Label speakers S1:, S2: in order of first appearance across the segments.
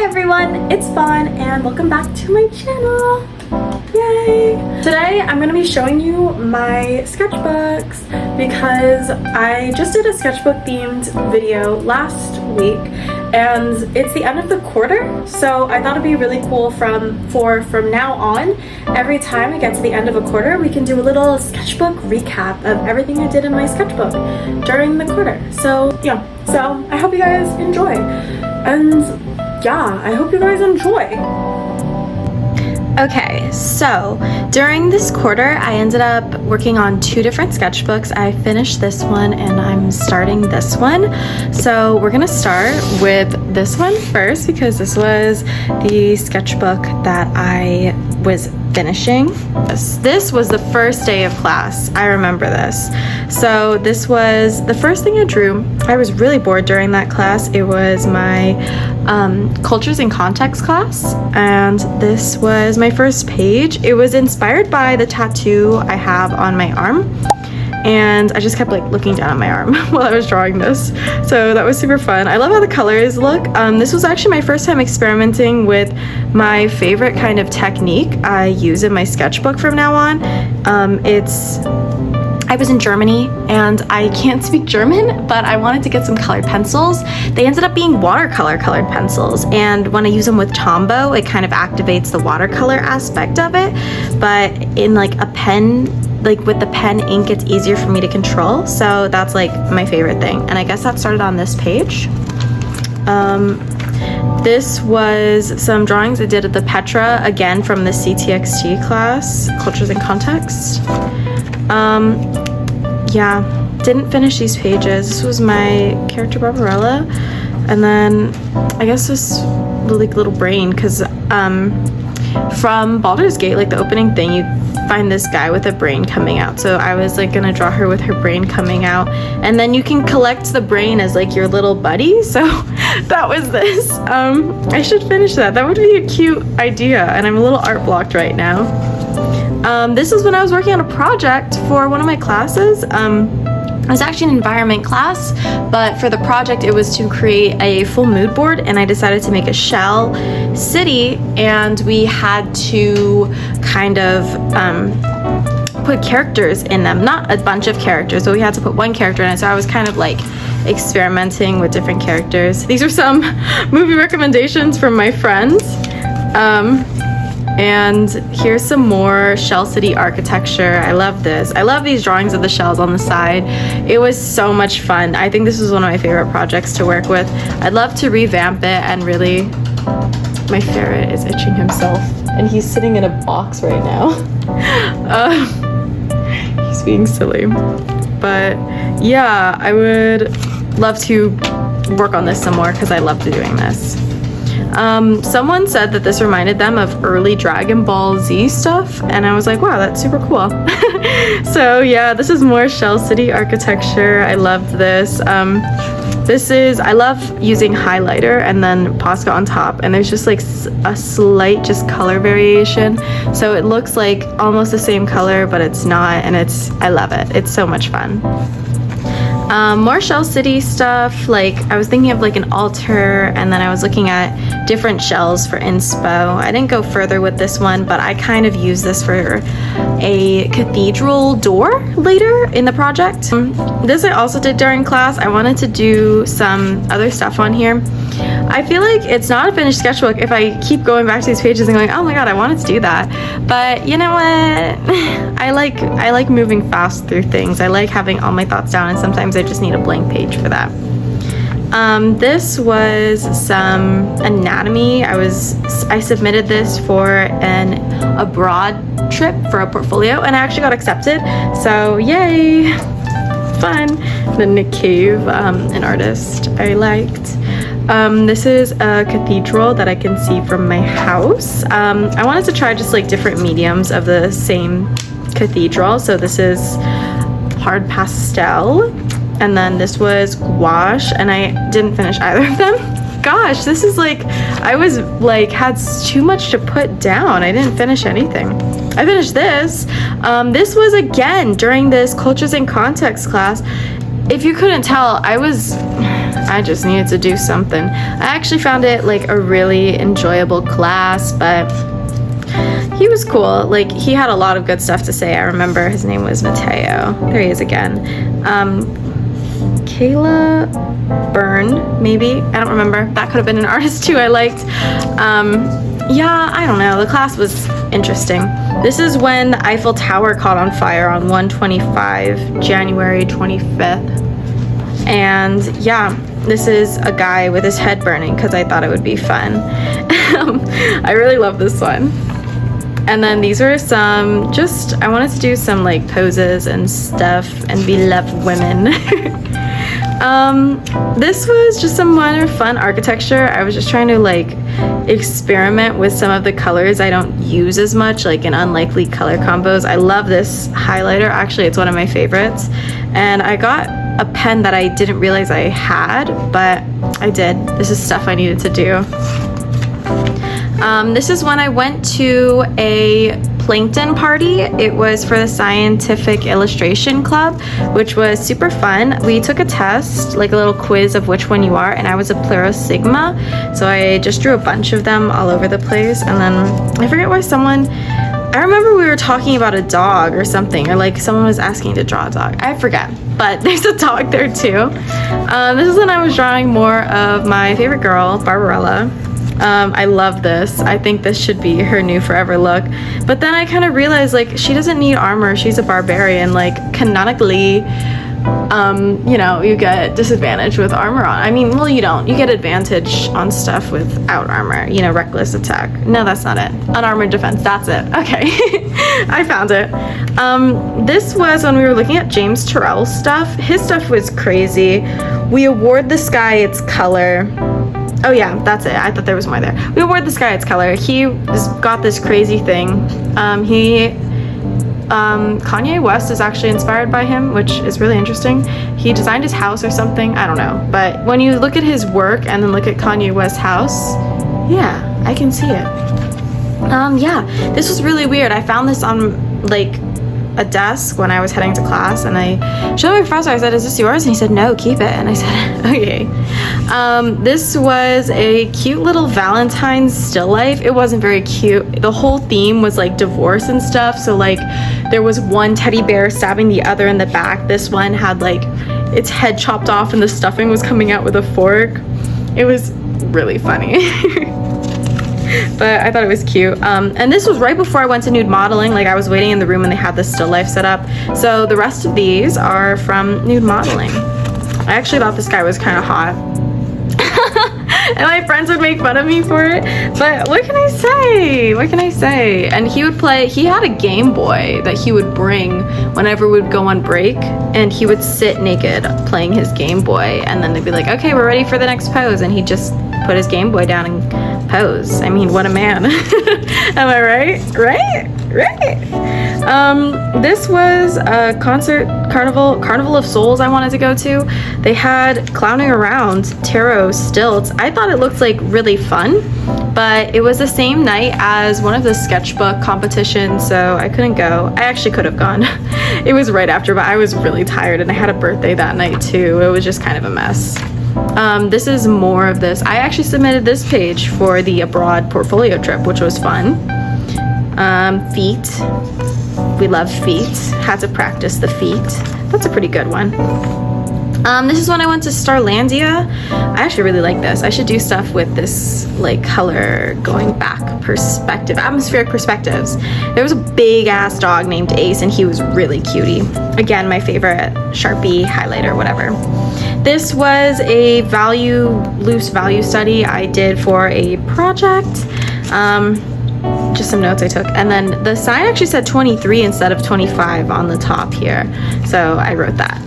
S1: everyone, it's Fawn and welcome back to my channel. Yay! Today I'm going to be showing you my sketchbooks because I just did a sketchbook themed video last week and it's the end of the quarter, so I thought it'd be really cool from now on, every time I get to the end of a quarter we can do a little sketchbook recap of everything I did in my sketchbook during the quarter. So yeah, so I hope you guys enjoy, and yeah, I hope you guys enjoy. Okay, so during this quarter I ended up working on two different sketchbooks. I finished this one and I'm starting this one. So we're gonna start with this one first because this was the sketchbook that I was finishing. This was the first day of class. I remember this. So this was the first thing I drew. I was really bored during that class. It was my cultures and context class, and this was my first page. It was inspired by the tattoo I have on my arm, and I just kept like looking down at my arm while I was drawing this. So that was super fun. I love how the colors look. This was actually my first time experimenting with my favorite kind of technique I use in my sketchbook from now on. I was in Germany and I can't speak German, but I wanted to get some colored pencils. They ended up being watercolor colored pencils, and when I use them with Tombow, it kind of activates the watercolor aspect of it, but in like a pen, like with the pen ink, it's easier for me to control. So that's like my favorite thing, and I guess that started on this page. This was some drawings I did at the Petra, again from the CTXT class, Cultures and Context. Yeah, didn't finish these pages. This was my character Barbarella, and then I guess this little brain, because from Baldur's Gate, like the opening thing, you find this guy with a brain coming out, so I was like gonna draw her with her brain coming out, and then you can collect the brain as like your little buddy. So that was this. I should finish that. That would be a cute idea, and I'm a little art blocked right now. This is when I was working on a project for one of my classes. It was actually an environment class, but for the project it was to create a full mood board, and I decided to make a shell city, and we had to kind of put characters in them. Not a bunch of characters, but we had to put one character in it, so I was kind of like experimenting with different characters. These are some movie recommendations from my friends. And here's some more shell city architecture. I love this. I love these drawings of the shells on the side. It was so much fun. I think this was one of my favorite projects to work with. I'd love to revamp it, and really, my ferret is itching himself and he's sitting in a box right now. He's being silly. But yeah, I would love to work on this some more because I loved doing this. Someone said that this reminded them of early Dragon Ball Z stuff, and I was like, wow, that's super cool. So yeah, this is more shell city architecture. I loved this. I love using highlighter and then Posca on top, and there's just like a slight just color variation, so it looks like almost the same color, but it's not, and I love it. It's so much fun. More shell city stuff, like I was thinking of like an altar, and then I was looking at different shells for inspo. I didn't go further with this one, but I kind of used this for a cathedral door later in the project. This I also did during class. I wanted to do some other stuff on here. I feel like it's not a finished sketchbook if I keep going back to these pages and going, oh my god, I wanted to do that. But you know what? I like moving fast through things. I like having all my thoughts down, and sometimes I just need a blank page for that. This was some anatomy. I submitted this for an abroad trip for a portfolio, and I actually got accepted. So yay! Fun. Then Nick Cave, an artist I liked. This is a cathedral that I can see from my house. I wanted to try just like different mediums of the same cathedral. So this is hard pastel, and then this was gouache, and I didn't finish either of them. Gosh, this is like, I was like, had too much to put down. I didn't finish anything. I finished this. This was again during this Cultures and Context class. If you couldn't tell, I was I just needed to do something. I actually found it like a really enjoyable class, but he was cool. Like, he had a lot of good stuff to say. I remember his name was Mateo. There he is again. Kayla Byrne, maybe. I don't remember. That could have been an artist too I liked. Yeah, I don't know. The class was interesting. This is when the Eiffel Tower caught on fire on 1/25, January 25th. And yeah, this is a guy with his head burning because I thought it would be fun. I really love this one. And then these are some, I wanted to do some like poses and stuff and be love women. This was just some minor fun architecture. I was just trying to like experiment with some of the colors I don't use as much, like in unlikely color combos. I love this highlighter. Actually, it's one of my favorites. And I got a pen that I didn't realize I had, but I did. This is stuff I needed to do. This is when I went to a plankton party. It was for the Scientific Illustration Club, which was super fun. We took a test, like a little quiz of which one you are, and I was a Plero Sigma, so I just drew a bunch of them all over the place. And then I forget why I remember we were talking about a dog or something, or like someone was asking to draw a dog. I forget, but there's a dog there too. This is when I was drawing more of my favorite girl, Barbarella. I love this. I think this should be her new forever look. But then I kind of realized, like, she doesn't need armor. She's a barbarian. Like, canonically, you know, you get disadvantage with armor on. I mean, well, you don't. You get advantage on stuff without armor. You know, reckless attack. No, that's not it. Unarmored defense. That's it. Okay. I found it. This was when we were looking at James Turrell's stuff. His stuff was crazy. We award the sky its color. Oh yeah, that's it. I thought there was more there. We award the sky its color. He got this crazy thing. Kanye West is actually inspired by him, which is really interesting. He designed his house or something. I don't know. But when you look at his work and then look at Kanye West's house, yeah, I can see it. Yeah, this was really weird. I found this on like a desk when I was heading to class, and I showed my professor. I said, "Is this yours?" And he said, "No, keep it." And I said, "Okay." This was a cute little Valentine's still life. It wasn't very cute. The whole theme was like divorce and stuff. So like there was one teddy bear stabbing the other in the back. This one had like its head chopped off and the stuffing was coming out with a fork. It was really funny. But I thought it was cute. And this was right before I went to nude modeling. Like, I was waiting in the room and they had the still life set up. So the rest of these are from nude modeling. I actually thought this guy was kind of hot. And my friends would make fun of me for it. But what can I say? What can I say? And he would play, he had a Game Boy that he would bring whenever we would go on break. And he would sit naked playing his Game Boy. And then they'd be like, "Okay, we're ready for the next pose." And he'd just put his Game Boy down and pose. I mean, what a man. Am I right? Right? This was a Carnival of Souls I wanted to go to. They had clowning around tarot stilts. I thought it looked like really fun, but it was the same night as one of the sketchbook competitions, so I couldn't go. I actually could have gone. It was right after, but I was really tired and I had a birthday that night too. It was just kind of a mess. This is more of this. I actually submitted this page for the abroad portfolio trip, which was fun. Feet. We love feet. Had to practice the feet. That's a pretty good one. This is when I went to Starlandia. I actually really like this. I should do stuff with this like color going back perspective, atmospheric perspectives. There was a big ass dog named Ace and he was really cutie. Again, my favorite Sharpie highlighter, whatever. This was a loose value study I did for a project. Just some notes I took. And then the sign actually said 23 instead of 25 on the top here. So I wrote that.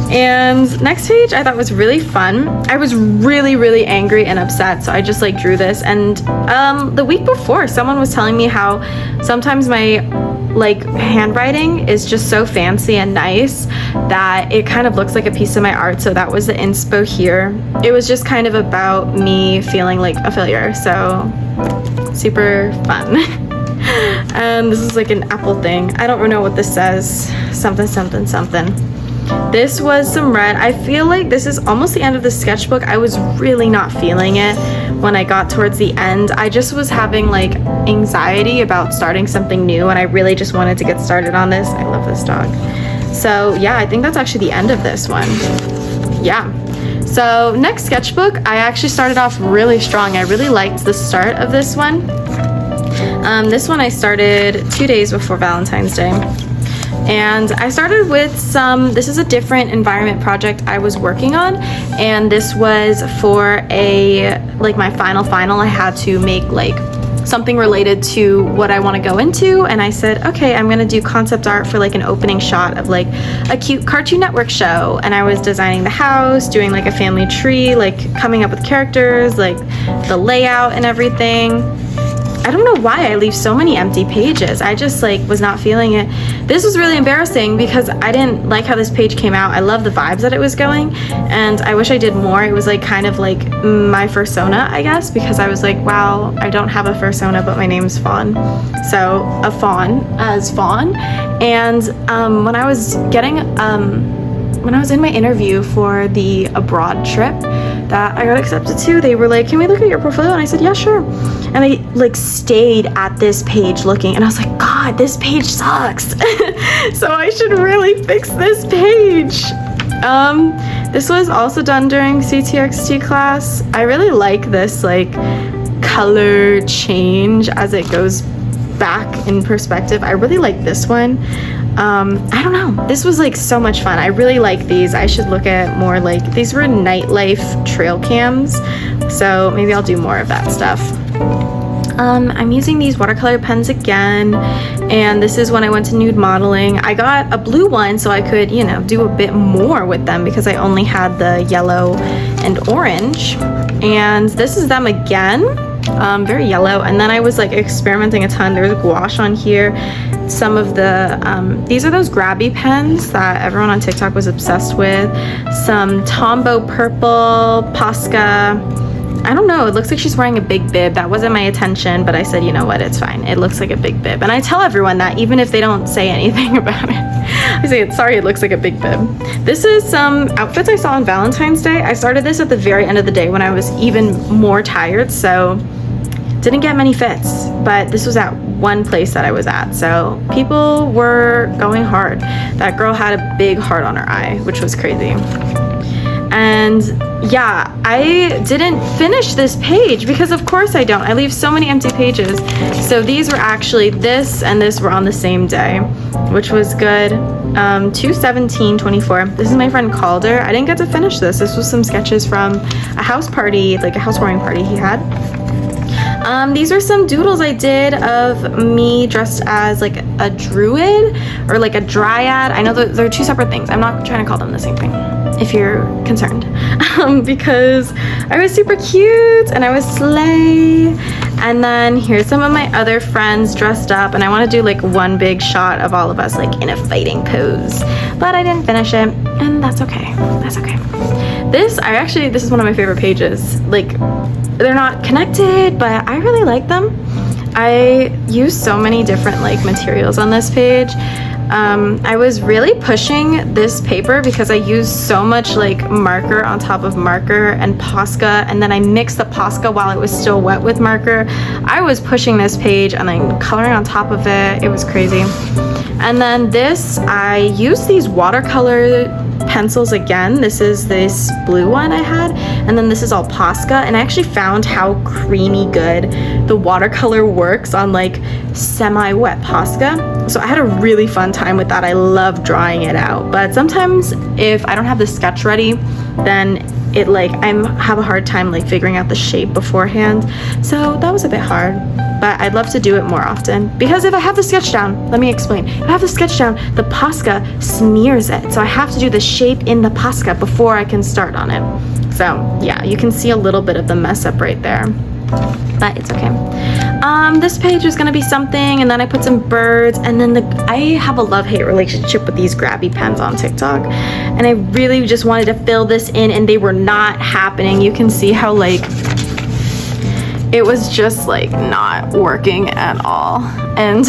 S1: And next page I thought was really fun. I was really angry and upset, so I just like drew this. And the week before someone was telling me how sometimes my like handwriting is just so fancy and nice that it kind of looks like a piece of my art. So that was the inspo here. It was just kind of about me feeling like a failure, so super fun. And this is like an apple thing. I don't know what this says. Something. This was some red. I feel like this is almost the end of the sketchbook. I was really not feeling it when I got towards the end. I just was having like anxiety about starting something new, and I really just wanted to get started on this. I love this dog. So yeah, I think that's actually the end of this one. Yeah. So next sketchbook, I actually started off really strong. I really liked the start of this one. This one I started 2 days before Valentine's Day. And I started with this is a different environment project I was working on, and this was for my final. I had to make like something related to what I want to go into, and I said, okay, I'm gonna do concept art for like an opening shot of like a cute Cartoon Network show. And I was designing the house, doing like a family tree, like coming up with characters, like the layout and everything. I don't know why I leave so many empty pages. I just like was not feeling it. This was really embarrassing because I didn't like how this page came out. I love the vibes that it was going, and I wish I did more. It was like kind of like my fursona, I guess, because I was like, wow, I don't have a fursona, but my name's Fawn. So a fawn as Fawn. And when I was in my interview for the abroad trip that I got accepted to, they were like, can we look at your portfolio? And I said, yeah, sure. And I like stayed at this page looking, and I was like, God, this page sucks. So I should really fix this page. This was also done during CTXT class. I really like this like color change as it goes back in perspective. I really like this one. I don't know, this was like so much fun. I really like these. I should look at more, like these were nightlife trail cams, so maybe I'll do more of that stuff. I'm using these watercolor pens again, and this is when I went to nude modeling. I got a blue one so I could, you know, do a bit more with them because I only had the yellow and orange. And this is them again, very yellow. And then I was like experimenting a ton. There's gouache on here. Some of the these are those grabby pens that everyone on TikTok was obsessed with. Some Tombow purple, Posca. I don't know, it looks like she's wearing a big bib. That wasn't my attention, but I said, you know what, it's fine. It looks like a big bib. And I tell everyone that, even if they don't say anything about it. I say, sorry, it looks like a big bib. This is some outfits I saw on Valentine's Day. I started this at the very end of the day when I was even more tired, so didn't get many fits. But this was at one place that I was at, so people were going hard. That girl had a big heart on her eye, which was crazy. And yeah, I didn't finish this page because of course I don't. I leave so many empty pages. So these were actually, this and this were on the same day, which was good. 2/17/24. This is my friend Calder. I didn't get to finish this. This was some sketches from a house party, like a housewarming party he had. These are some doodles I did of me dressed as like a druid or like a dryad. I know that they're two separate things. I'm not trying to call them the same thing, if you're concerned, because I was super cute and I was slay. And then here's some of my other friends dressed up, and I want to do like one big shot of all of us like in a fighting pose, but I didn't finish it, and that's okay. That's okay. This is one of my favorite pages. Like, they're not connected, but I really like them. I use so many different like materials on this page. I was really pushing this paper because I used so much like marker on top of marker and Posca, and then I mixed the Posca while it was still wet with marker. I was pushing this page and then coloring on top of it. It was crazy. And then this, I used these watercolor pencils again. This is this blue one I had, and then this is all Posca, and I actually found how creamy good the watercolor works on like semi-wet Posca. So I had a really fun time with that. I love drawing it out, but sometimes if I don't have the sketch ready, then it like I have a hard time like figuring out the shape beforehand. So that was a bit hard, but I'd love to do it more often, because if I have the sketch down, let me explain. If I have the sketch down, the Posca smears it. So I have to do the shape in the Posca before I can start on it. So yeah, you can see a little bit of the mess up right there, but it's okay. This page was gonna be something, and then I put some birds, and then I have a love-hate relationship with these grabby pens on TikTok, and I really just wanted to fill this in, and they were not happening. You can see how like it was just like not working at all. And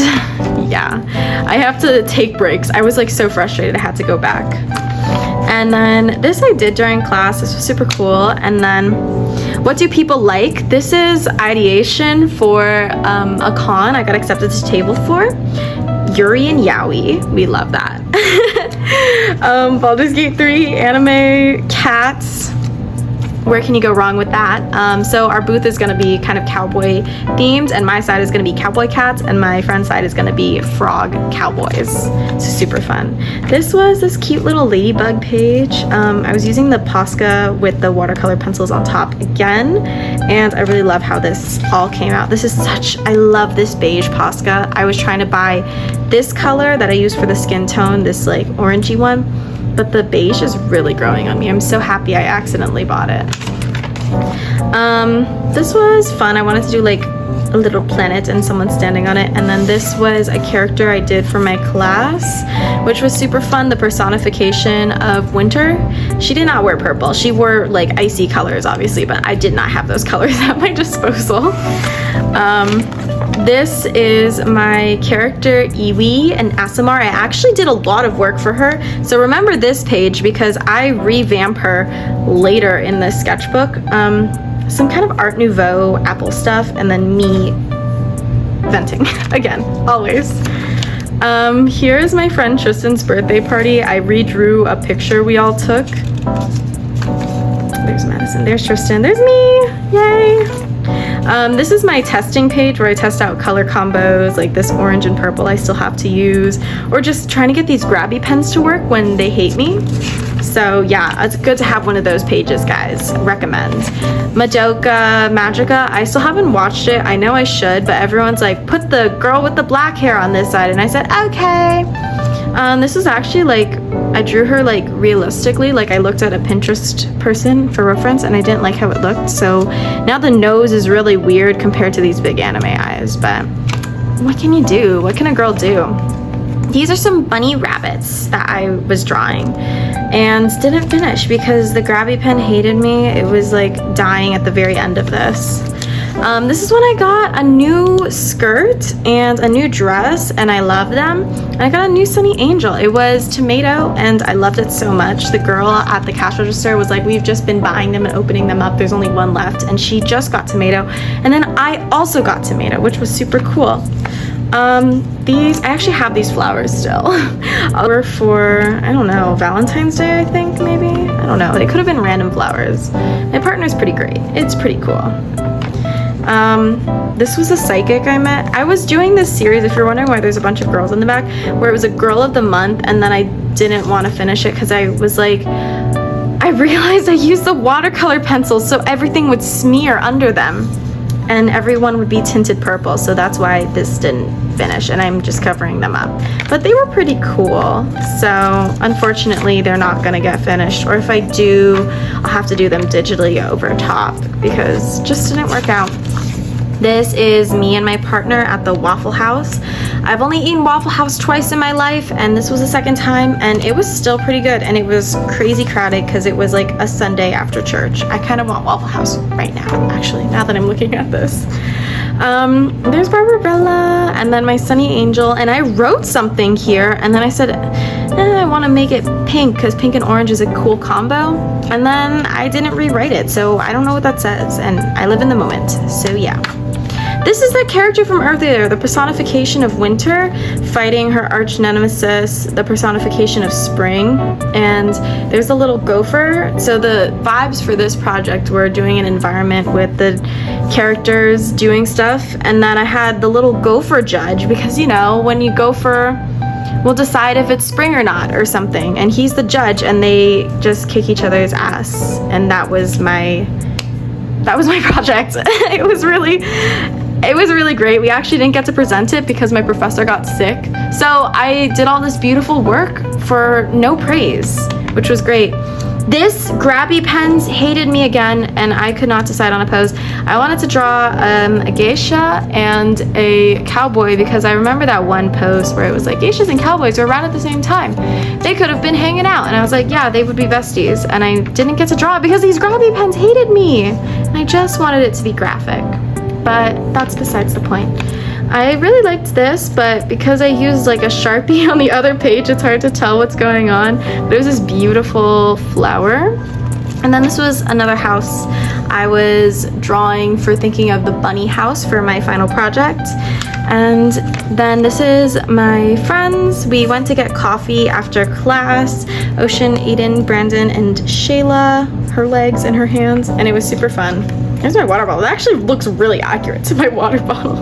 S1: yeah, I have to take breaks. I was like so frustrated I had to go back. And then this I did during class. This was super cool. And then what do people like? This is ideation for a con I got accepted to table for. Yuri and Yaoi. We love that. Baldur's Gate 3, anime, cats. Where can you go wrong with that? So our booth is gonna be kind of cowboy themed, and my side is gonna be cowboy cats, and my friend's side is gonna be frog cowboys. So super fun. This was this cute little ladybug page. I was using the Posca with the watercolor pencils on top again, and I really love how this all came out. This is such, I love this beige Posca. I was trying to buy this color that I use for the skin tone, this like orangey one, but the beige is really growing on me. I'm so happy I accidentally bought it. This was fun. I wanted to do like a little planet and someone standing on it. And then this was a character I did for my class, which was super fun. The personification of winter. She did not wear purple. She wore like icy colors, obviously, but I did not have those colors at my disposal. This is my character Iwi and Asamar. I actually did a lot of work for her. So remember this page because I revamp her later in the sketchbook. Some kind of Art Nouveau Apple stuff, and then me venting again, always. Here's my friend Tristan's birthday party. I redrew a picture we all took. There's Madison, there's Tristan, there's me, yay! This is my testing page where I test out color combos like this orange and purple I still have to use, or just trying to get these grabby pens to work when they hate me. So yeah, it's good to have one of those pages, guys. Recommend. Madoka Magica, I still haven't watched it. I know I should, but everyone's like, put the girl with the black hair on this side, and I said, okay. This is actually like, I drew her like realistically, like I looked at a Pinterest person for reference and I didn't like how it looked. So now the nose is really weird compared to these big anime eyes, but what can you do? What can a girl do? These are some bunny rabbits that I was drawing and didn't finish because the grabby pen hated me. It was like dying at the very end of this. This is when I got a new skirt and a new dress, and I love them. And I got a new Sunny Angel. It was tomato, and I loved it so much. The girl at the cash register was like, we've just been buying them and opening them up. There's only one left, and she just got tomato. And then I also got tomato, which was super cool. I actually have these flowers still. Were for, I don't know, Valentine's Day, I think, maybe? I don't know. They could have been random flowers. My partner's pretty great. It's pretty cool. This was a psychic I met. I was doing this series, if you're wondering why there's a bunch of girls in the back, where it was a girl of the month, and then I didn't want to finish it because I was like, I realized I used the watercolor pencils so everything would smear under them and everyone would be tinted purple, so that's why this didn't finish and I'm just covering them up. But they were pretty cool, so unfortunately they're not gonna get finished, or if I do, I'll have to do them digitally over top because it just didn't work out. This is me and my partner at the Waffle House. I've only eaten Waffle House twice in my life, and this was the second time, and it was still pretty good, and it was crazy crowded because it was like a Sunday after church. I kind of want Waffle House right now, actually, now that I'm looking at this. There's Barbarella, and then my Sunny Angel, and I wrote something here, and then I said, I want to make it pink because pink and orange is a cool combo, and then I didn't rewrite it, so I don't know what that says, and I live in the moment, so yeah. This is the character from earlier, the personification of winter, fighting her arch nemesis, the personification of spring, and there's a little gopher. So the vibes for this project were doing an environment with the characters doing stuff, and then I had the little gopher judge, because you know, when you gopher, we'll decide if it's spring or not or something, and he's the judge, and they just kick each other's ass, and that was my project. It was really great. We actually didn't get to present it because my professor got sick. So I did all this beautiful work for no praise, which was great. This grabby pens hated me again, and I could not decide on a pose. I wanted to draw a geisha and a cowboy because I remember that one post where it was like geishas and cowboys were around at the same time. They could have been hanging out, and I was like, yeah, they would be besties. And I didn't get to draw it because these grabby pens hated me. And I just wanted it to be graphic. but that's besides the point. I really liked this, but because I used like a Sharpie on the other page, it's hard to tell what's going on. But it was this beautiful flower. And then this was another house I was drawing for thinking of the bunny house for my final project. And then this is my friends. We went to get coffee after class. Ocean, Aiden, Brandon, and Shayla, her legs and her hands, and it was super fun. Here's my water bottle. It actually looks really accurate to my water bottle.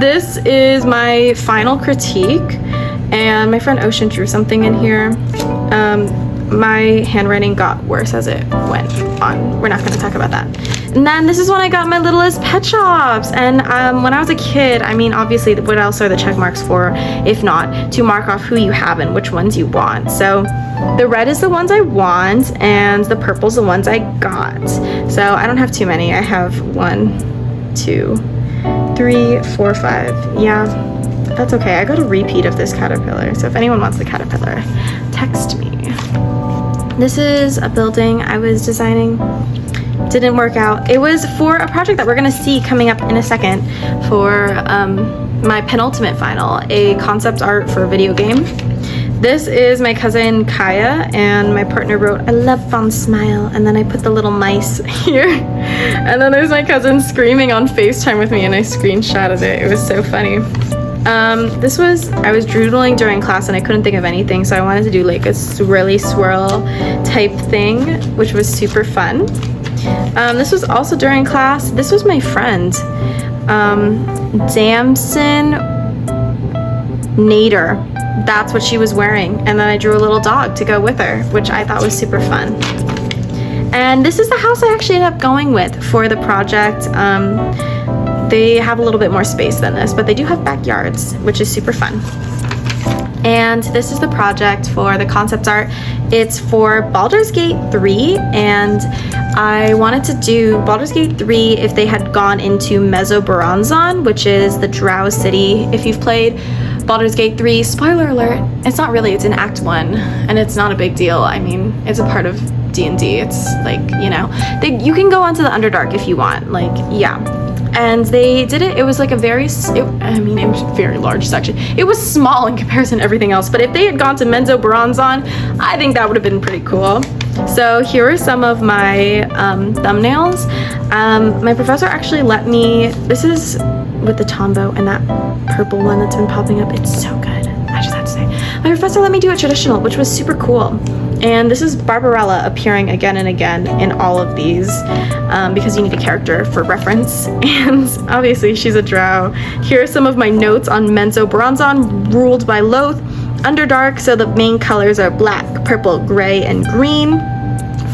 S1: This is my final critique, and my friend Ocean drew something in here. My handwriting got worse as it went on. We're not going to talk about that. And then this is when I got my littlest pet shops. And when I was a kid, I mean, obviously, what else are the check marks for if not to mark off who you have and which ones you want? So the red is the ones I want, and the purple's the ones I got. So I don't have too many. I have 1, 2, 3, 4, 5. Yeah, that's okay. I got a repeat of this caterpillar. So if anyone wants the caterpillar, text me. This is a building I was designing. Didn't work out. It was for a project that we're gonna see coming up in a second for my penultimate final, a concept art for a video game. This is my cousin Kaya, and my partner wrote, "I love Fawn's smile," and then I put the little mice here. And then there's my cousin screaming on FaceTime with me, and I screenshotted it. It was so funny. I was doodling during class and I couldn't think of anything, so I wanted to do like a swirly swirl type thing, which was super fun. This was also during class. This was my friend, Damson Nader. That's what she was wearing. And then I drew a little dog to go with her, which I thought was super fun. And this is the house I actually ended up going with for the project. They have a little bit more space than this, but they do have backyards, which is super fun. And this is the project for the concept art. It's for Baldur's Gate 3, and I wanted to do Baldur's Gate 3 if they had gone into Mesobaranzan, which is the Drow city. If you've played Baldur's Gate 3, spoiler alert, it's not really, it's in Act 1, and it's not a big deal. I mean, it's a part of D&D. It's like, you know, you can go onto the Underdark if you want, like, yeah. And they did it. It was like a it was a very large section. It was small in comparison to everything else, but if they had gone to Mesobaranzan, I think that would have been pretty cool. So here are some of my thumbnails. My professor actually let me, this is with the Tombow and that purple one that's been popping up. It's so good, I just have to say. My professor let me do a traditional, which was super cool. And this is Barbarella appearing again and again in all of these because you need a character for reference. And obviously she's a drow. Here are some of my notes on Mesobaranzan, ruled by Loth. Underdark, so the main colors are black, purple, gray, and green.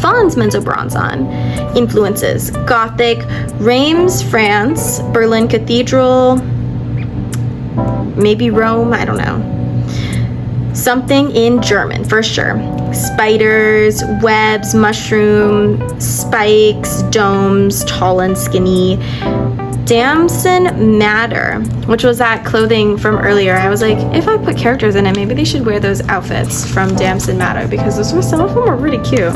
S1: Fawn's Mesobaranzan. Influences: Gothic, Reims, France, Berlin Cathedral, maybe Rome, I don't know. Something in German, for sure. Spiders, webs, mushroom, spikes, domes, tall and skinny. Damson Matter, which was that clothing from earlier. I was like, if I put characters in it, maybe they should wear those outfits from Damson Matter, because some of them were really cute.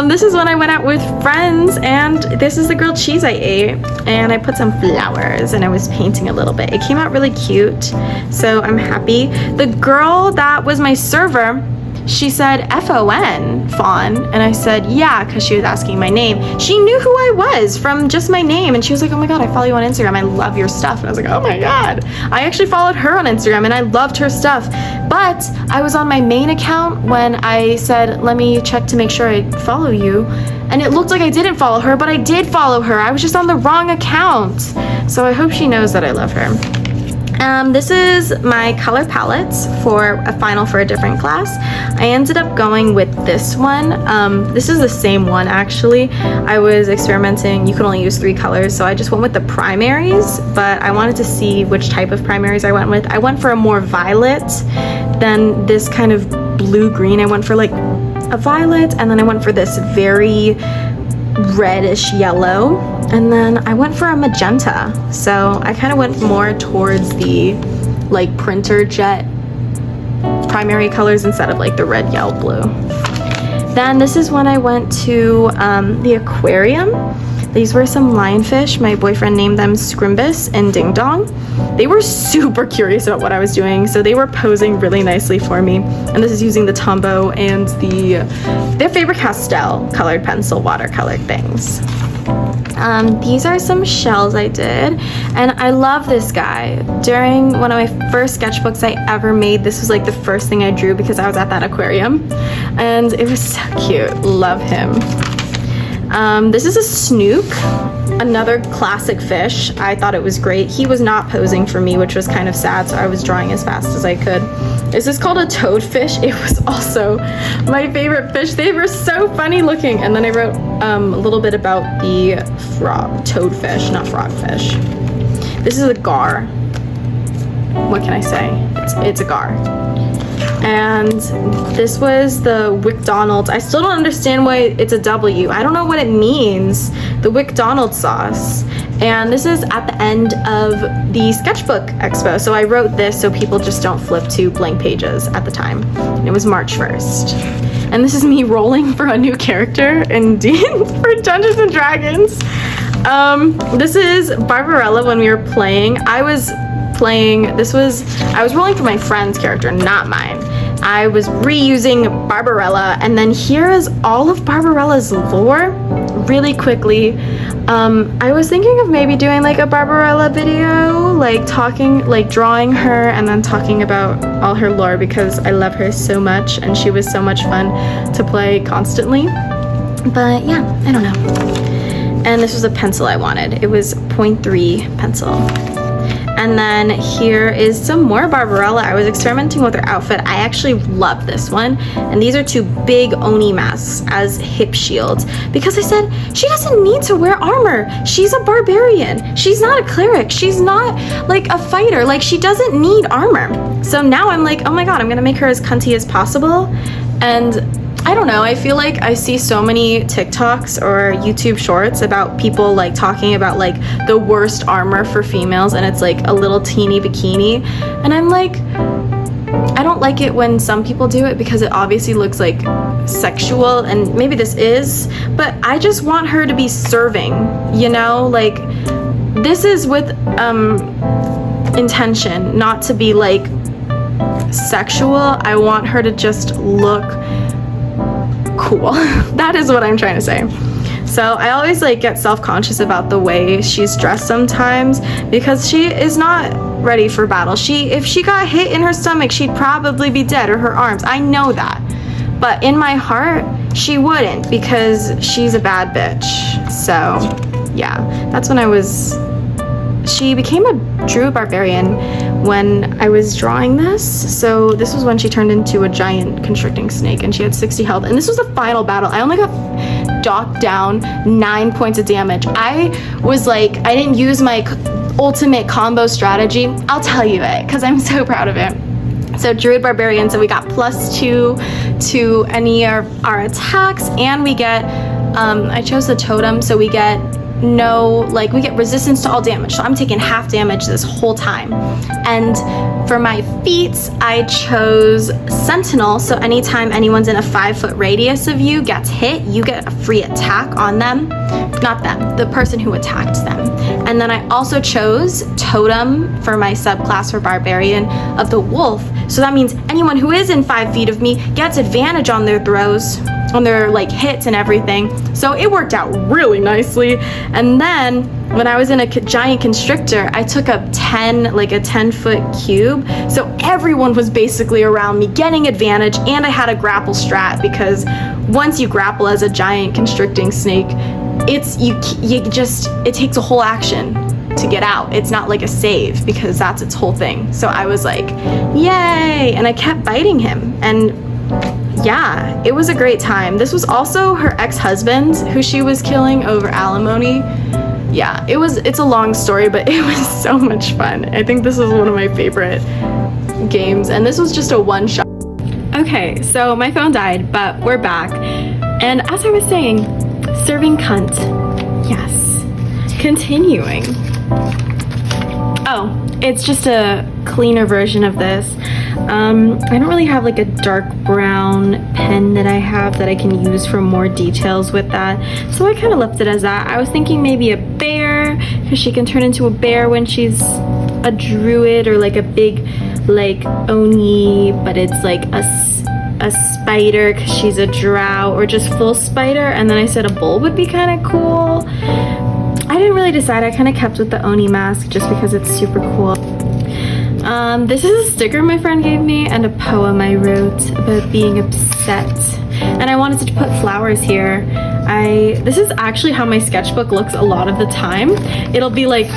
S1: This is when I went out with friends, and this is the grilled cheese I ate, and I put some flowers and I was painting a little bit. It came out really cute, so I'm happy. The girl that was my server, she said F-O-N, Fawn, and I said yeah, because she was asking my name. She knew who I was from just my name, and she was like, oh my god, I follow you on Instagram, I love your stuff. And I was like, oh my god. I actually followed her on Instagram and I loved her stuff, but I was on my main account when I said let me check to make sure I follow you, and it looked like I didn't follow her, but I did follow her. I was just on the wrong account. So I hope she knows that I love her. This is my color palettes for a final for a different class. I ended up going with this one. This is the same one actually. I was experimenting, you can only use 3 colors, so I just went with the primaries, but I wanted to see which type of primaries I went with. I went for a more violet than this kind of blue-green. I went for like a violet, and then I went for this very reddish yellow, and then I went for a magenta. So I kind of went more towards the like printer jet primary colors instead of like the red, yellow, blue. Then this is when I went to the aquarium. These were some lionfish. My boyfriend named them Scrimbus and Ding Dong. They were super curious about what I was doing, so they were posing really nicely for me. And this is using the Tombow and their favorite pastel colored pencil watercolor things. These are some shells I did, and I love this guy. During one of my first sketchbooks I ever made, this was like the first thing I drew because I was at that aquarium, and it was so cute. Love him. This is a snook, another classic fish. I thought it was great. He was not posing for me, which was kind of sad, so I was drawing as fast as I could. This is called a toadfish. It was also my favorite fish. They were so funny looking. And then I wrote a little bit about the toadfish, not frogfish. This is a gar. What can I say? It's a gar. And this was the McDonald's. I still don't understand why it's a W. I don't know what it means. The McDonald's sauce. And this is at the end of the Sketchbook Expo. So I wrote this so people just don't flip to blank pages at the time. And it was March 1st. And this is me rolling for a new character in for Dungeons and Dragons. This is Barbarella when we were playing. I was rolling for my friend's character, not mine. I was reusing Barbarella, and then here is all of Barbarella's lore really quickly. I was thinking of maybe doing like a Barbarella video, like drawing her and then talking about all her lore because I love her so much and she was so much fun to play constantly. But yeah, I don't know. And this was a pencil I wanted. It was 0.3 pencil. And then here is some more Barbarella. I was experimenting with her outfit. I actually love this one. And these are two big Oni masks as hip shields because I said she doesn't need to wear armor. She's a barbarian. She's not a cleric. She's not like a fighter. Like, she doesn't need armor. So now I'm like, oh my god, I'm gonna make her as cunty as possible. And I don't know, I feel like I see so many TikToks or YouTube shorts about people like talking about like the worst armor for females, and it's like a little teeny bikini, and I'm like, I don't like it when some people do it because it obviously looks like sexual, and maybe this is, but I just want her to be serving, you know, like this is with intention, not to be like sexual. I want her to just look cool. That is what I'm trying to say. So I always like get self-conscious about the way she's dressed sometimes because she is not ready for battle. If she got hit in her stomach, she'd probably be dead, or her arms. I know that. But in my heart, she wouldn't because she's a bad bitch. So yeah, that's when she became a true barbarian when I was drawing this. So this was when she turned into a giant constricting snake and she had 60 health. And this was the final battle. I only got docked down 9 points of damage. I was like, I didn't use my ultimate combo strategy. I'll tell you it because I'm so proud of it. So Druid Barbarian, so we got +2 to any of our attacks, and we get, I chose the totem, so we get we get resistance to all damage. So I'm taking half damage this whole time. And for my feats, I chose Sentinel. So anytime anyone's in a 5-foot radius of you gets hit, you get a free attack on them. Not them, the person who attacked them. And then I also chose Totem for my subclass for Barbarian of the Wolf. So that means anyone who is in 5 feet of me gets advantage on their throws, on their like hits and everything. So it worked out really nicely. And then when I was in a giant constrictor, I took up 10-foot cube. So everyone was basically around me getting advantage, and I had a grapple strat because once you grapple as a giant constricting snake, it takes a whole action to get out. It's not like a save because that's its whole thing. So I was like, yay! And I kept biting him, and yeah, it was a great time. This was also her ex-husband who she was killing over alimony. Yeah, it's a long story, but it was so much fun. I think this was one of my favorite games, and this was just a one-shot. Okay, so my phone died, but we're back. And as I was saying, serving cunt. Yes. Continuing. Oh, it's just a cleaner version of this. I don't really have like a dark brown pen that I have that I can use for more details with that, so I kind of left it as that. I was thinking maybe a bear, because she can turn into a bear when she's a druid, or like a big like oni, but it's like a spider because she's a drow, or just full spider. And then I said a bull would be kind of cool. I didn't really decide. I kind of kept with the oni mask just because it's super cool. This is a sticker my friend gave me and a poem I wrote about being upset. And I wanted to put flowers here. This is actually how my sketchbook looks a lot of the time. It'll be like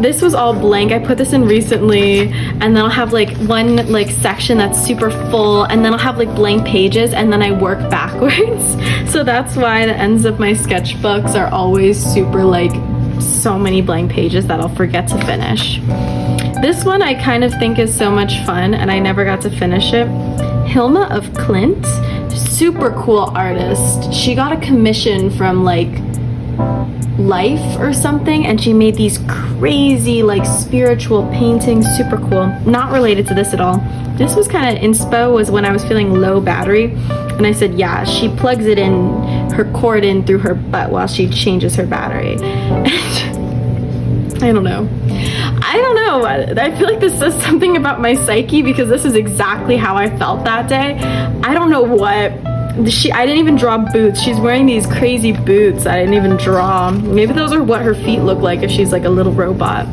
S1: this was all blank. I put this in recently, and then I'll have like one like section that's super full, and then I'll have like blank pages, and then I work backwards. So that's why the ends of my sketchbooks are always super like so many blank pages that I'll forget to finish. This one I kind of think is so much fun, and I never got to finish it. Hilma of Clint, super cool artist. She got a commission from like Life or something, and she made these crazy like spiritual paintings, super cool. Not related to this at all. This was kind of inspo, was when I was feeling low battery, and I said, yeah, she plugs it in, her cord in through her butt while she changes her battery. I don't know. I feel like this says something about my psyche, because this is exactly how I felt that day. I don't know what. I didn't even draw boots. She's wearing these crazy boots I didn't even draw. Maybe those are what her feet look like if she's like a little robot.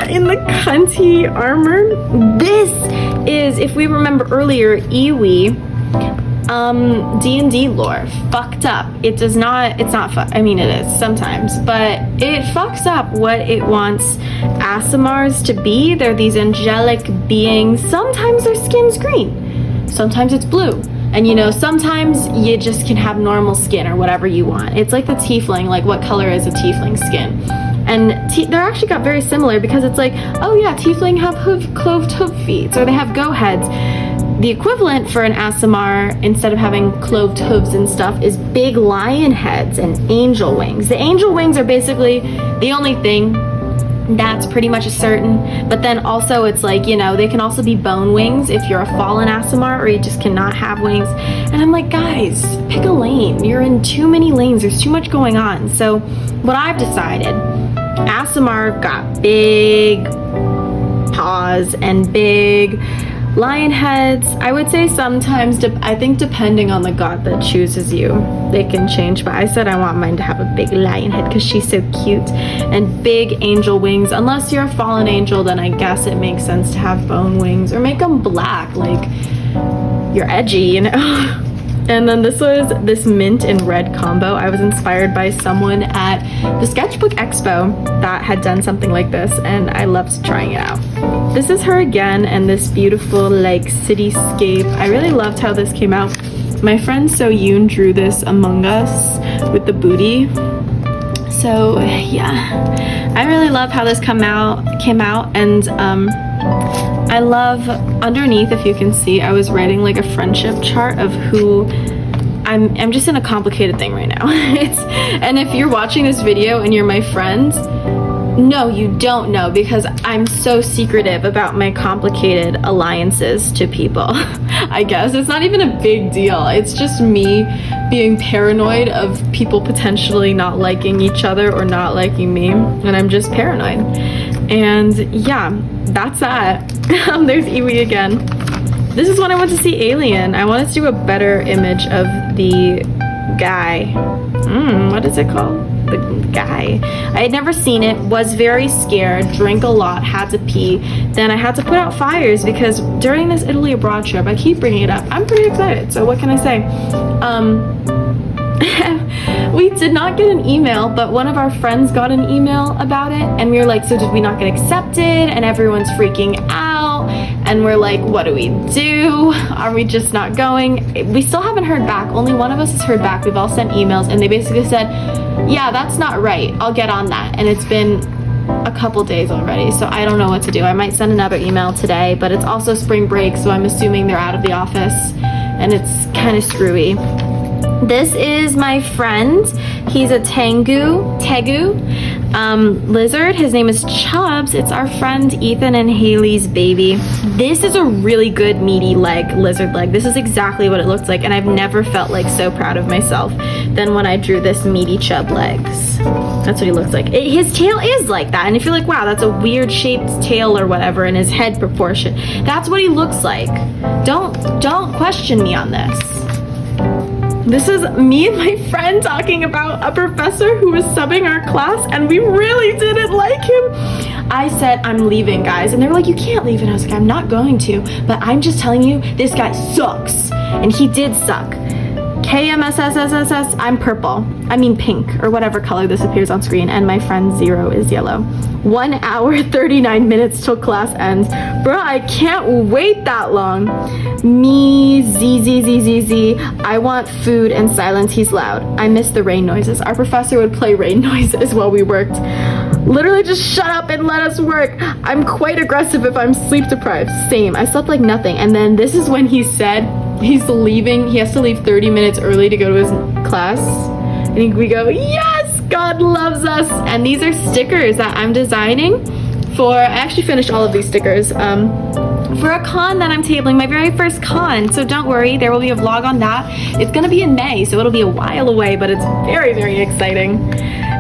S1: In the cunty armor. This is, if we remember earlier, iwi. D&D lore fucked up. It does not, it's not I mean, it is sometimes, but it fucks up what it wants Aasimars to be. They're these angelic beings. Sometimes their skin's green, sometimes it's blue, and you know, sometimes you just can have normal skin or whatever you want. It's like the tiefling, like what color is a tiefling skin? And they're actually got very similar, because it's like, oh yeah, tiefling have cloved hoof feet, or they have go heads. The equivalent for an Aasimar, instead of having cloved hooves and stuff, is big lion heads and angel wings. The angel wings are basically the only thing that's pretty much a certain, but then also it's like, you know, they can also be bone wings if you're a fallen Aasimar, or you just cannot have wings. And I'm like, guys, pick a lane. You're in too many lanes. There's too much going on. So what I've decided, Aasimar got big paws and big lion heads. I would say sometimes, I think depending on the god that chooses you, they can change, but I said I want mine to have a big lion head because she's so cute, and big angel wings. Unless you're a fallen angel, then I guess it makes sense to have bone wings, or make them black, like you're edgy, you know. And then this was this mint and red combo. I was inspired by someone at the Sketchbook Expo that had done something like this, and I loved trying it out. This is her again, and this beautiful like cityscape. I really loved how this came out. My friend So Yoon drew this Among Us with the booty. So yeah, I really love how this came out, and I love underneath, if you can see, I was writing like a friendship chart of who I'm just in a complicated thing right now. And if you're watching this video and you're my friend, no, you don't know, because I'm so secretive about my complicated alliances to people. I guess it's not even a big deal. It's just me being paranoid of people potentially not liking each other or not liking me, and I'm just paranoid. And yeah, that's that. There's Iwi again. This is when I went to see Alien. I wanted to do a better image of the guy. What is it called? The guy. I had never seen it, was very scared, drank a lot, had to pee. Then I had to put out fires because during this Italy abroad trip, I keep bringing it up, I'm pretty excited, so what can I say? We did not get an email, but one of our friends got an email about it, and we were like, so did we not get accepted? And everyone's freaking out, and we're like, what do we do? Are we just not going? We still haven't heard back. Only one of us has heard back. We've all sent emails, and they basically said, yeah, that's not right, I'll get on that. And it's been a couple days already, so I don't know what to do. I might send another email today, but it's also spring break, so I'm assuming they're out of the office, and it's kind of screwy. This is my friend. He's a Tegu. Lizard, his name is Chubbs. It's our friend Ethan and Haley's baby. This is a really good meaty leg, lizard leg. This is exactly what it looks like, and I've never felt like so proud of myself than when I drew this meaty chub legs. That's what he looks like. His tail is like that, and if you're like, wow, that's a weird shaped tail or whatever, and his head proportion, that's what he looks like. Don't question me on this. This is me and my friend talking about a professor who was subbing our class, and we really didn't like him. I said, I'm leaving, guys. And they were like, you can't leave. And I was like, I'm not going to, but I'm just telling you, this guy sucks. And he did suck. KMSSSSS, I'm purple. I mean pink, or whatever color this appears on screen, and my friend Zero is yellow. 1 hour, 39 minutes till class ends. Bro, I can't wait that long. Me, ZZZZZ, I want food and silence, he's loud. I miss the rain noises. Our professor would play rain noises while we worked. Literally just shut up and let us work. I'm quite aggressive if I'm sleep deprived. Same, I slept like nothing. And then this is when he said he's leaving, he has to leave 30 minutes early to go to his class. And we go, yes, God loves us. And these are stickers that I'm designing for, I actually finished all of these stickers, for a con that I'm tabling, my very first con. So don't worry, there will be a vlog on that. It's gonna be in May, so it'll be a while away, but it's very, very exciting.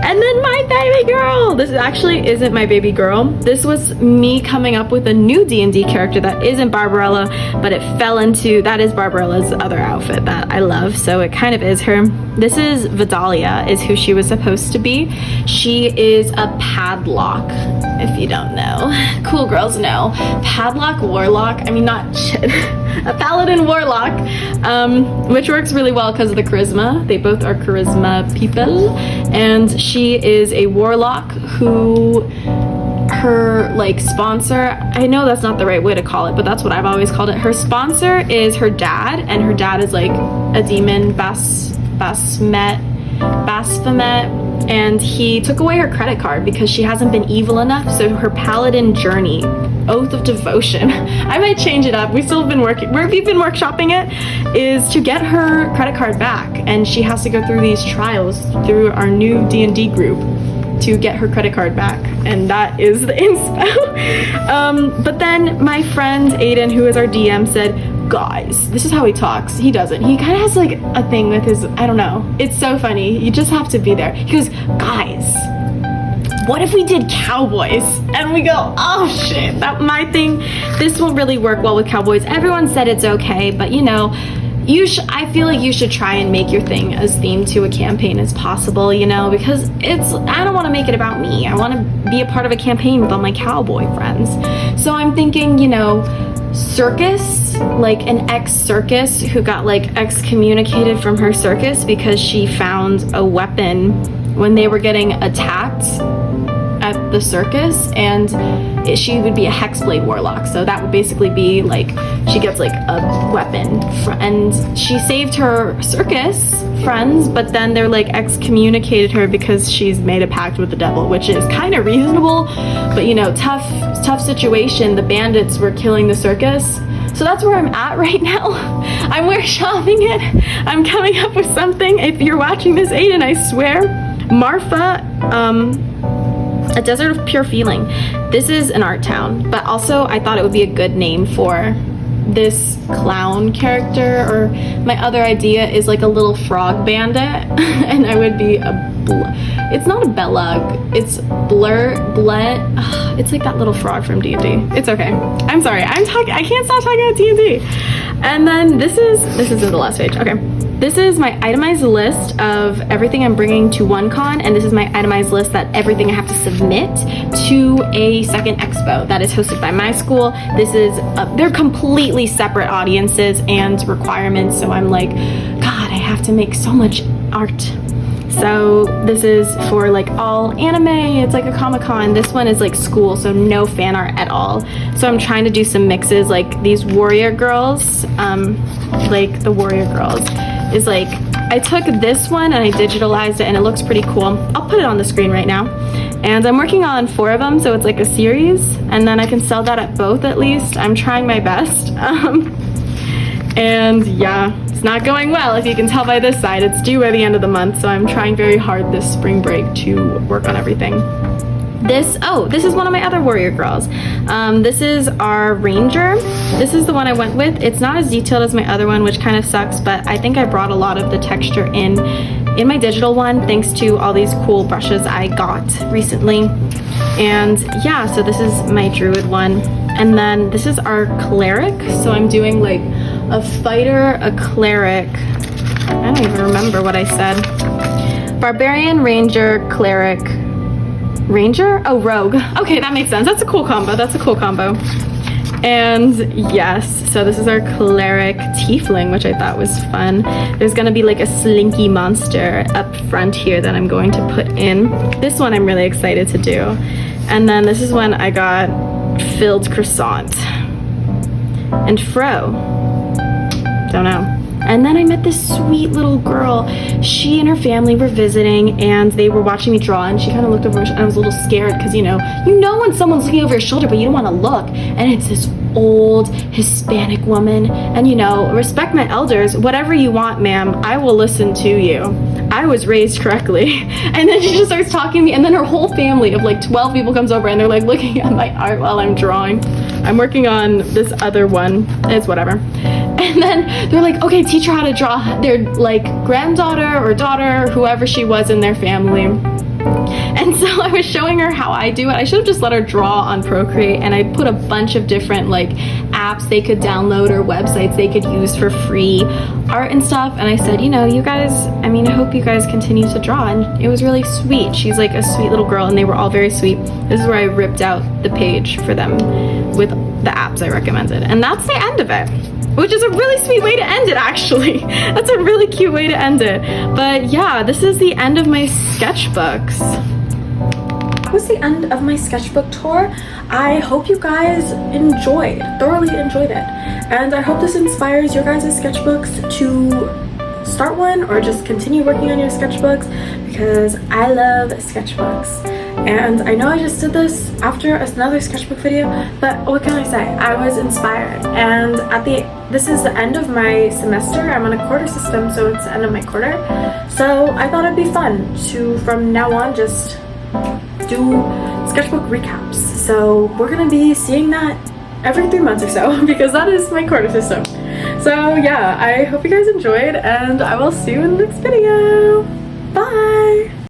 S1: And then my baby girl. This actually isn't my baby girl. This was me coming up with a new D&D character that isn't Barbarella, but it fell into, that is Barbarella's other outfit that I love, so it kind of is her. This is Vidalia, is who she was supposed to be. She is a padlock, if you don't know. Cool girls know. Padlock warlock, I mean not shit. A paladin warlock, which works really well because of the charisma. They both are charisma people, and she is a warlock who, her like sponsor, I know that's not the right way to call it, but that's what I've always called it. Her sponsor is her dad, and her dad is like a demon, Baphomet, and he took away her credit card because she hasn't been evil enough. So her paladin journey, oath of devotion, I might change it up. We've been workshopping it, is to get her credit card back, and she has to go through these trials through our new D&D group to get her credit card back, and that is the inspo. But then my friend Aiden, who is our DM, said, guys, this is how he talks. He doesn't. He kind of has like a thing with his, I don't know. It's so funny. You just have to be there. He goes, guys, what if we did cowboys? And we go, oh shit, that my thing. This won't really work well with cowboys. Everyone said it's okay, but you know, I feel like you should try and make your thing as themed to a campaign as possible, you know, because I don't want to make it about me. I want to be a part of a campaign with all my cowboy friends. So I'm thinking, you know, circus, like an ex-circus who got like excommunicated from her circus because she found a weapon when they were getting attacked at the circus, and she would be a hexblade warlock. So that would basically be like she gets like a weapon, and she saved her circus friends, but then they're like excommunicated her because she's made a pact with the devil, which is kind of reasonable, but you know, tough situation. The bandits were killing the circus. So that's where I'm at right now. I'm workshopping it. I'm coming up with something. If you're watching this, Aiden, I swear, Marfa, a desert of pure feeling. This is an art town, but also I thought it would be a good name for this clown character, or my other idea is like a little frog bandit, and I would be it's not a belug, it's it's like that little frog from D&D. It's okay. I'm sorry. I can't stop talking about D&D. And then this is the last page. Okay. This is my itemized list of everything I'm bringing to one con, and this is my itemized list that everything I have to submit to a second expo that is hosted by my school. This is, they're completely separate audiences and requirements, so I'm like, God, I have to make so much art. So this is for like all anime, it's like a Comic-Con. This one is like school, so no fan art at all. So I'm trying to do some mixes, like these warrior girls, like the warrior girls is like, I took this one and I digitalized it and it looks pretty cool. I'll put it on the screen right now. And I'm working on 4 of them, so it's like a series, and then I can sell that at both at least. I'm trying my best. And yeah, It's not going well, if you can tell by this side. It's due by the end of the month, so I'm trying very hard this spring break to work on everything. This is one of my other warrior girls. This is our ranger. This is the one I went with. It's not as detailed as my other one, which kind of sucks, but I think I brought a lot of the texture in my digital one, thanks to all these cool brushes I got recently. And yeah, so this is my druid one. And then this is our cleric. So I'm doing like a fighter, a cleric. I don't even remember what I said. Barbarian, ranger, cleric, ranger? Oh, rogue. Okay, that makes sense. That's a cool combo. That's a cool combo. And yes, so this is our cleric tiefling, which I thought was fun. There's gonna be like a slinky monster up front here that I'm going to put in. This one I'm really excited to do. And then this is when I got filled croissant and fro. Don't know. And then I met this sweet little girl. She and her family were visiting and they were watching me draw, and she kind of looked over and I was a little scared because you know when someone's looking over your shoulder but you don't want to look, and it's this old Hispanic woman. And you know, respect my elders, whatever you want, ma'am, I will listen to you. I was raised correctly. And then she just starts talking to me, and then her whole family of like 12 people comes over and they're like looking at my art while I'm drawing. I'm working on this other one. It's whatever. And then they're like, okay, teach her how to draw their like granddaughter or daughter, whoever she was in their family. And so I was showing her how I do it. I should have just let her draw on Procreate, and I put a bunch of different like apps they could download or websites they could use for free art and stuff. And I said, you know, you guys, I mean, I hope you guys continue to draw. And it was really sweet. She's like a sweet little girl, and they were all very sweet. This is where I ripped out the page for them with the apps I recommended. And that's the end of it. Which is a really sweet way to end it, actually. That's a really cute way to end it. But yeah, this is the end of my sketchbooks. That was the end of my sketchbook tour. I hope you guys thoroughly enjoyed it. And I hope this inspires your guys' sketchbooks to start one or just continue working on your sketchbooks, because I love sketchbooks. And I know I just did this after another sketchbook video, but what can I say? I was inspired. And this is the end of my semester. I'm on a quarter system, so it's the end of my quarter. So I thought it'd be fun to, from now on, just do sketchbook recaps. So we're gonna be seeing that every 3 months or so, because that is my quarter system. So yeah, I hope you guys enjoyed, and I will see you in the next video. Bye!